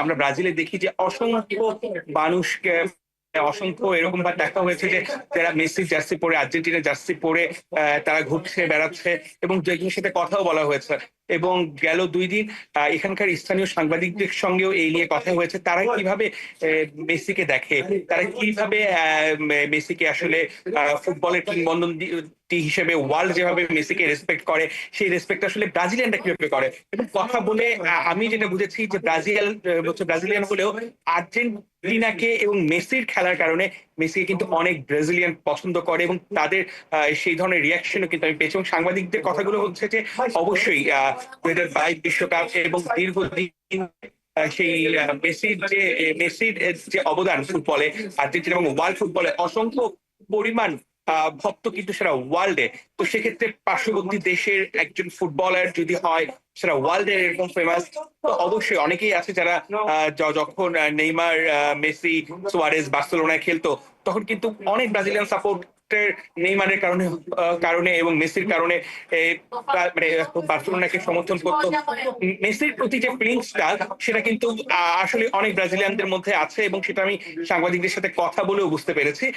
আমরা ব্রাজিলে দেখি যে অসংখ্য মানুষকে অসংখ্য এরকম ভাবে দেখা হয়েছে যে যারা মেসির জার্সি পরে আর্জেন্টিনার জার্সি পরে তারা ঘুরছে বেড়াচ্ছে এবং যেগুলোর সাথে কথাও বলা হয়েছে এবং গেল ২ দিন এখানকার স্থানীয় সাংবাদিকদের সঙ্গেও এই নিয়ে কথা হয়েছে তারা কিভাবে মেসিকে দেখে তারা কিভাবে মেসিকে আসলে ফুটবলের কিংবদন্তি হিসেবে ওয়ার্ল্ড যেভাবে মেসিকে রেসপেক্ট করে সেই রেসপেক্ট আসলে ব্রাজিলিয়ানরা কিভাবে করে এবং কথা বলে আমি যেটা বুঝেছি যে ব্রাজিলিয়ান হলেও আর্জেন্টিনাকে এবং মেসির খেলার কারণে মেসিকে কিন্তু অনেক ব্রাজিলিয়ান পছন্দ করে এবং তাদের সেই ধরনের রিয়াকশনও কিন্তু আমি পেয়েছি এবং সাংবাদিকদের কথাগুলো হচ্ছে যে অবশ্যই ২০২২ বিশ্বকাপ এবং দীর্ঘদিন সেই মেসির যে অবদান ফুটবলে আর্জেন্টিনা এবং ওয়ার্ল্ড ফুটবলে অসংখ্য পরিমাণ ভক্ত কিন্তু সেটা ওয়ার্ল্ডে। তো সেক্ষেত্রে পার্শ্ববর্তী দেশের একজন ফুটবলার যদি হয় সেটা ওয়ার্ল্ডে এরকম ফেমাস, তো অবশ্যই অনেকেই আছে যারা যখন নেইমার, মেসি, সুয়ারেজ বার্সেলোনায় খেলতো তখন কিন্তু অনেক ব্রাজিলিয়ান সাপোর্টের নেইমারের কারণে এবং মেসির কারণে মানে বার্সেলোনাকে সমর্থন করতো। মেসির প্রতি যে ফিলিংসটা সেটা কিন্তু আসলে অনেক ব্রাজিলিয়ানদের মধ্যে আছে এবং সেটা আমি সাংবাদিকদের সাথে কথা বলেও বুঝতে পেরেছি।